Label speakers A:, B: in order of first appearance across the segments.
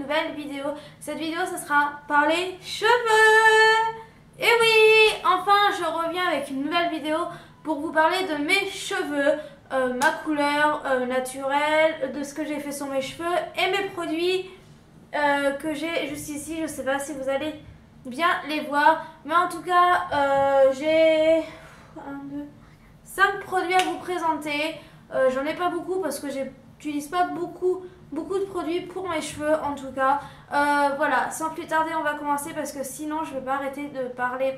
A: nouvelle vidéo. Cette vidéo, ce sera par les cheveux. Et oui, enfin, je reviens avec une nouvelle vidéo pour vous parler de mes cheveux, ma couleur naturelle, de ce que j'ai fait sur mes cheveux et mes produits que j'ai juste ici. Je ne sais pas si vous allez bien les voir, mais en tout cas, j'ai 5 produits à vous présenter. J'en ai pas beaucoup parce que j'utilise pas beaucoup de produits pour mes cheveux en tout cas. Voilà, sans plus tarder on va commencer parce que sinon je vais pas arrêter de parler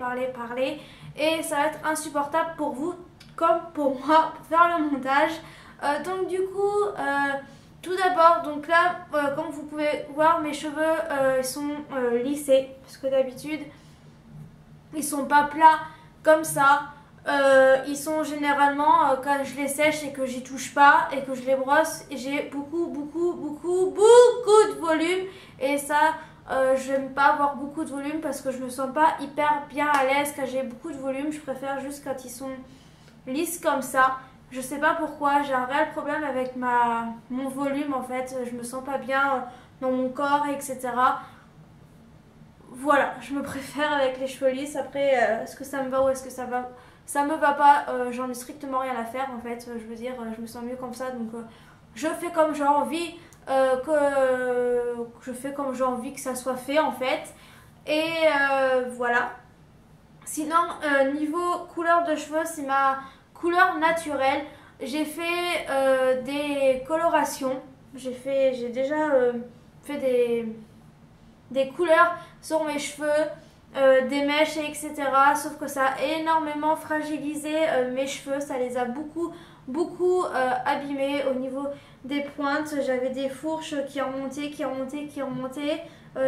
A: et ça va être insupportable pour vous comme pour moi pour faire le montage. Donc du coup, tout d'abord, donc là comme vous pouvez voir, mes cheveux ils sont lissés parce que d'habitude ils sont pas plats comme ça. Ils sont généralement, quand je les sèche et que j'y touche pas et que je les brosse, j'ai beaucoup de volume. Et ça, j'aime pas avoir beaucoup de volume parce que je me sens pas hyper bien à l'aise quand j'ai beaucoup de volume. Je préfère juste quand ils sont lisses comme ça. Je sais pas pourquoi, j'ai un réel problème avec mon volume en fait. Je me sens pas bien dans mon corps, etc. Voilà, je me préfère avec les cheveux lisses. Après, est-ce que ça me va ou est-ce que ça me va pas, j'en ai strictement rien à faire en fait. Je veux dire, je me sens mieux comme ça, donc je fais comme j'ai envie que ça soit fait en fait. Et voilà. Sinon, niveau couleur de cheveux, c'est ma couleur naturelle. J'ai fait des colorations. J'ai déjà fait des couleurs sur mes cheveux, des mèches, etc. Sauf que ça a énormément fragilisé mes cheveux. Ça les a beaucoup abîmés au niveau des pointes. J'avais des fourches qui remontaient.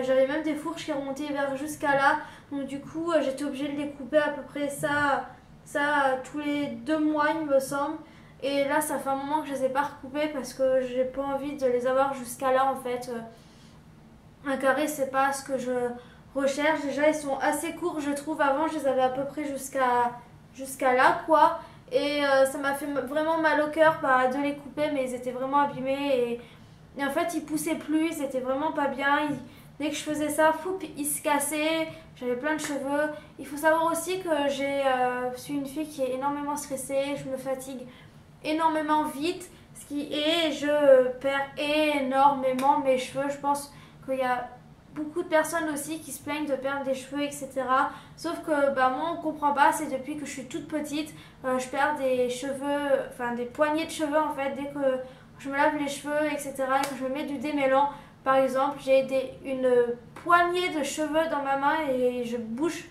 A: J'avais même des fourches qui remontaient vers jusqu'à là. Donc du coup, j'étais obligée de les couper à peu près ça tous les 2 mois, il me semble. Et là, ça fait un moment que je les ai pas recoupés parce que j'ai pas envie de les avoir jusqu'à là en fait. Un carré, c'est pas ce que je recherche. Déjà, ils sont assez courts, je trouve. Avant, je les avais à peu près jusqu'à là, quoi. Et ça m'a fait vraiment mal au cœur de les couper, mais ils étaient vraiment abîmés. Et en fait, ils poussaient plus, ils étaient vraiment pas bien. Dès que je faisais ça, ils se cassaient. J'avais plein de cheveux. Il faut savoir aussi que je suis une fille qui est énormément stressée. Je me fatigue énormément vite. Je perds énormément mes cheveux. Je pense qu'il y a beaucoup de personnes aussi qui se plaignent de perdre des cheveux, etc. Sauf que moi on comprend pas, c'est depuis que je suis toute petite, je perds des cheveux, enfin des poignées de cheveux en fait, dès que je me lave les cheveux, etc. et que je me mets du démêlant, par exemple, j'ai une poignée de cheveux dans ma main et je bouche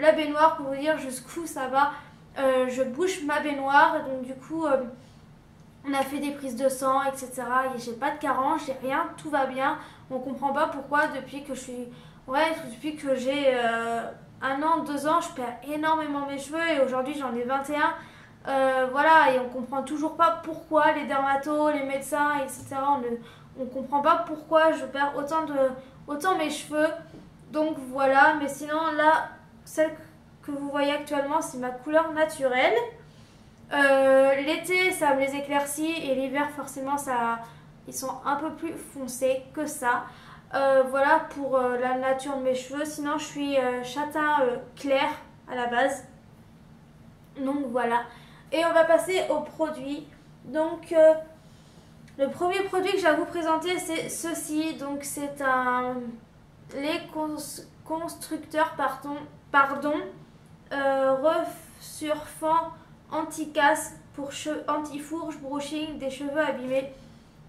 A: la baignoire pour vous dire jusqu'où ça va. Je bouche ma baignoire, donc du coup on a fait des prises de sang, etc. Et j'ai pas de carence, j'ai rien, tout va bien. On comprend pas pourquoi depuis que j'ai 1 an, 2 ans, je perds énormément mes cheveux et aujourd'hui j'en ai 21. Voilà, et on comprend toujours pas pourquoi les dermatos, les médecins, etc. On comprend pas pourquoi je perds autant mes cheveux. Donc voilà, mais sinon là, celle que vous voyez actuellement, c'est ma couleur naturelle. L'été ça me les éclaircit et l'hiver forcément ils sont un peu plus foncés que ça. Voilà pour la nature de mes cheveux. Sinon je suis châtain clair à la base. Donc voilà. Et on va passer aux produits. Donc le premier produit que je vais vous présenter c'est ceci. Donc c'est un lait constructeur resurfant anti-casse pour anti-fourche brushing des cheveux abîmés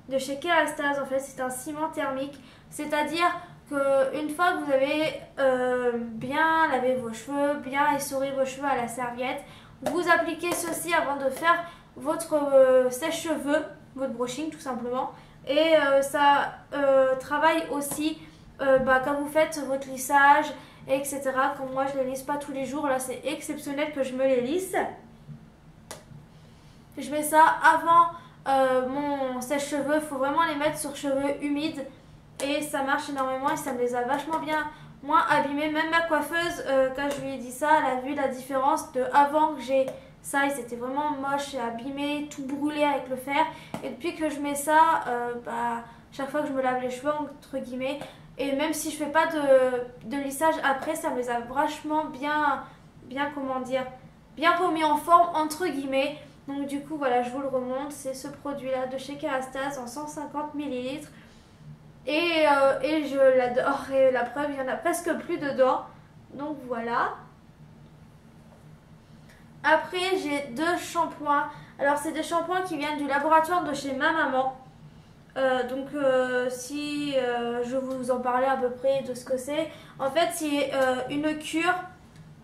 A: de chez Kerastase. En fait c'est un ciment thermique, c'est-à-dire qu'une fois que vous avez bien lavé vos cheveux, bien essoré vos cheveux à la serviette, vous appliquez ceci avant de faire votre sèche-cheveux, votre brushing tout simplement. Et ça travaille aussi quand vous faites votre lissage, etc. Comme moi je ne les lisse pas tous les jours, là c'est exceptionnel que je me les lisse. Je mets ça avant mon sèche-cheveux. Il faut vraiment les mettre sur cheveux humides et ça marche énormément et ça me les a vachement bien moins abîmés. Même ma coiffeuse, quand je lui ai dit ça, elle a vu la différence de avant que j'ai ça, ils étaient vraiment moches et abîmés, tout brûlé avec le fer. Et depuis que je mets ça, chaque fois que je me lave les cheveux, entre guillemets, et même si je fais pas de lissage après, ça me les a vachement bien comment dire, bien remis en forme, entre guillemets. Donc du coup, voilà, je vous le remonte. C'est ce produit-là de chez Kérastase en 150 ml. Et je l'adore. Et la preuve, il y en a presque plus dedans. Donc voilà. Après, j'ai 2 shampoings. Alors, c'est des shampoings qui viennent du laboratoire de chez ma maman. Si je vous en parlais à peu près de ce que c'est. En fait, c'est une cure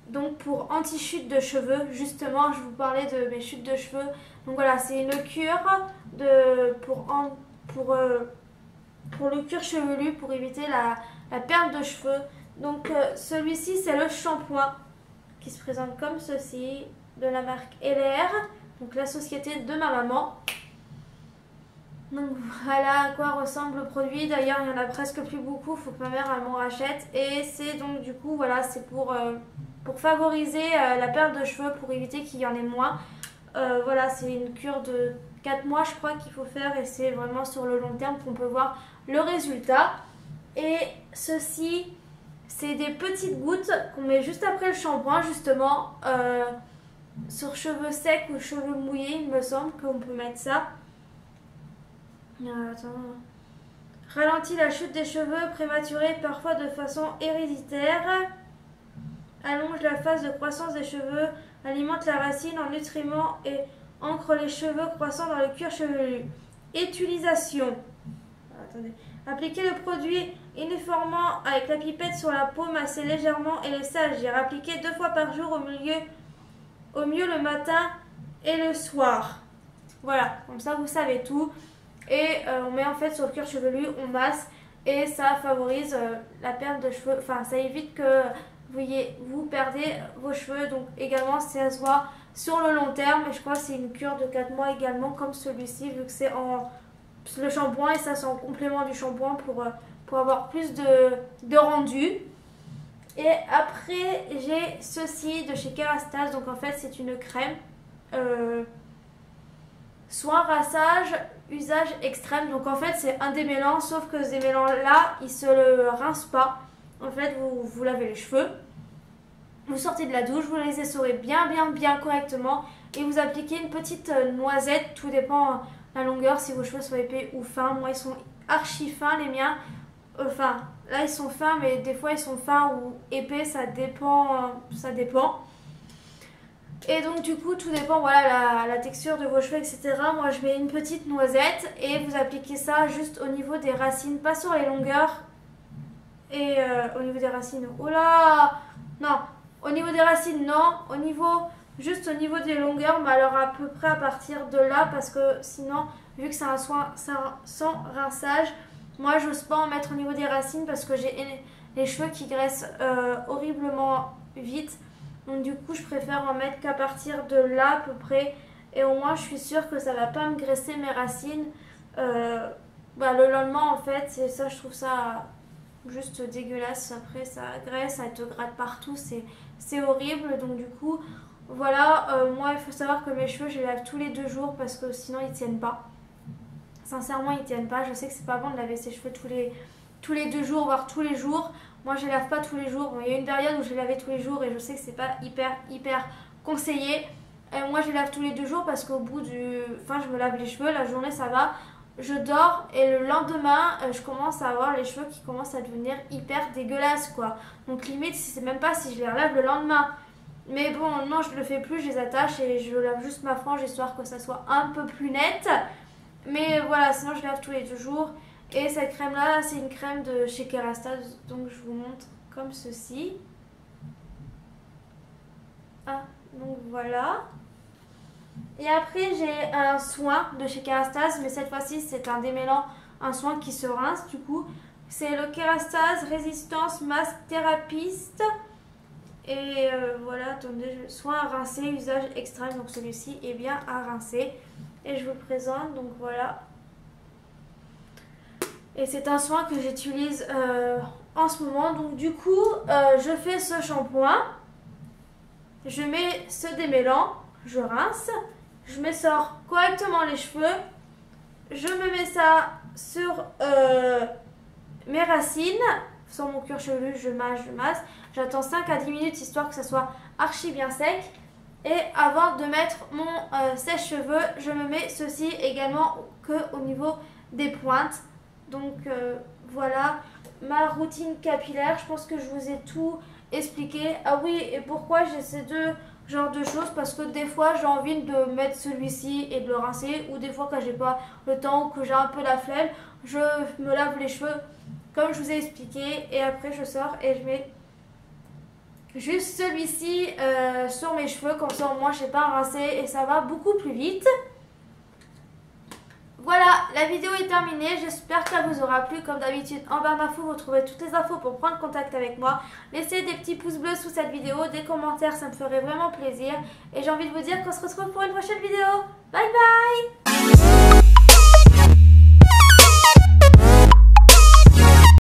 A: donc pour anti-chute de cheveux. Justement, je vous parlais de mes chutes de cheveux. Donc voilà, c'est une cure pour le cuir chevelu, pour éviter la perte de cheveux. Donc celui-ci, c'est le shampoing qui se présente comme ceci, de la marque LR, donc la société de ma maman. Donc voilà à quoi ressemble le produit. D'ailleurs, il n'y en a presque plus beaucoup, il faut que ma mère elle m'en rachète. Et c'est donc du coup, voilà, c'est pour favoriser la perte de cheveux, pour éviter qu'il y en ait moins. Voilà, c'est une cure de 4 mois, je crois, qu'il faut faire. Et c'est vraiment sur le long terme qu'on peut voir le résultat. Et ceci, c'est des petites gouttes qu'on met juste après le shampoing, justement. Sur cheveux secs ou cheveux mouillés, il me semble qu'on peut mettre ça. Attends. Ralentit la chute des cheveux prématurés, parfois de façon héréditaire. Allonge la phase de croissance des cheveux, alimente la racine en nutriments et ancre les cheveux croissants dans le cuir chevelu. Utilisation. Attendez. Appliquez le produit uniformément avec la pipette sur la peau, massez légèrement et laissez agir. Appliquez 2 fois par jour, au mieux le matin et le soir. Voilà, comme ça vous savez tout. Et on met en fait sur le cuir chevelu, on masse et ça favorise la perte de cheveux. Enfin, ça évite que vous perdez vos cheveux. Donc également, ça se voit sur le long terme. Et je crois que c'est une cure de 4 mois également, comme celui-ci, vu que c'est le shampoing et ça c'est en complément du shampoing pour avoir plus de rendu. Et après, j'ai ceci de chez Kérastase. Donc en fait, c'est une crème. Soin, rassage, usage extrême. Donc en fait, c'est un démêlant, sauf que ce démêlant là, il se le rince pas. En fait, vous lavez les cheveux, vous sortez de la douche, vous les essorez bien correctement et vous appliquez une petite noisette. Tout dépend la longueur, si vos cheveux sont épais ou fins. Moi, ils sont archi fins, les miens. Enfin, là, ils sont fins, mais des fois, ils sont fins ou épais, ça dépend. Et donc du coup tout dépend, voilà, la texture de vos cheveux, etc. Moi je mets une petite noisette et vous appliquez ça juste au niveau des racines, pas sur les longueurs. Et au niveau des racines, oh là, non, au niveau des racines non, juste au niveau des longueurs, mais alors à peu près à partir de là, parce que sinon vu que c'est un soin sans rinçage, moi j'ose pas en mettre au niveau des racines parce que j'ai les cheveux qui graissent horriblement vite. Donc du coup je préfère en mettre qu'à partir de là à peu près. Et au moins je suis sûre que ça va pas me graisser mes racines le lendemain en fait. C'est ça, je trouve ça juste dégueulasse. Après ça graisse, ça te gratte partout, c'est horrible. Donc du coup voilà, moi il faut savoir que mes cheveux je les lave tous les 2 jours parce que sinon ils tiennent pas. Sincèrement ils tiennent pas. Je sais que c'est pas bon de laver ses cheveux tous les 2 jours, voire tous les jours. Moi je les lave pas tous les jours. Bon, il y a une période où je les lavais tous les jours et je sais que c'est pas hyper conseillé. Moi je les lave tous les 2 jours parce qu'au bout je me lave les cheveux, la journée ça va, je dors et le lendemain je commence à avoir les cheveux qui commencent à devenir hyper dégueulasses quoi. Donc limite c'est même pas si je les relave le lendemain. Mais bon non, je le fais plus, je les attache et je lave juste ma frange histoire que ça soit un peu plus net. Mais voilà, sinon je les lave tous les 2 jours. Et cette crème là, c'est une crème de chez Kérastase, donc je vous montre comme ceci. Donc voilà. Et après j'ai un soin de chez Kérastase, mais cette fois-ci c'est un démêlant, un soin qui se rince du coup. C'est le Kérastase Résistance Mask Therapist. Et voilà, attendez, soin à rincer, usage extrême, donc celui-ci est bien à rincer. Et je vous présente, donc voilà. Et c'est un soin que j'utilise en ce moment. Donc du coup, je fais ce shampoing. Je mets ce démêlant. je rince, je m'essore correctement les cheveux, je me mets ça sur mes racines, sur mon cuir chevelu, je masse. J'attends 5 à 10 minutes histoire que ça soit archi bien sec. Et avant de mettre mon sèche-cheveux, je me mets ceci également que au niveau des pointes. Donc voilà ma routine capillaire. Je pense que je vous ai tout expliqué. Ah oui, et pourquoi j'ai ces deux genres de choses? Parce que des fois j'ai envie de mettre celui-ci et de le rincer, ou des fois quand j'ai pas le temps ou que j'ai un peu la flemme, je me lave les cheveux comme je vous ai expliqué et après je sors et je mets juste celui-ci sur mes cheveux, comme ça au moins je n'ai pas à rincer et ça va beaucoup plus vite. Voilà, la vidéo est terminée, j'espère qu'elle vous aura plu. Comme d'habitude, en barre d'infos, vous trouvez toutes les infos pour prendre contact avec moi. Laissez des petits pouces bleus sous cette vidéo, des commentaires, ça me ferait vraiment plaisir. Et j'ai envie de vous dire qu'on se retrouve pour une prochaine vidéo. Bye bye!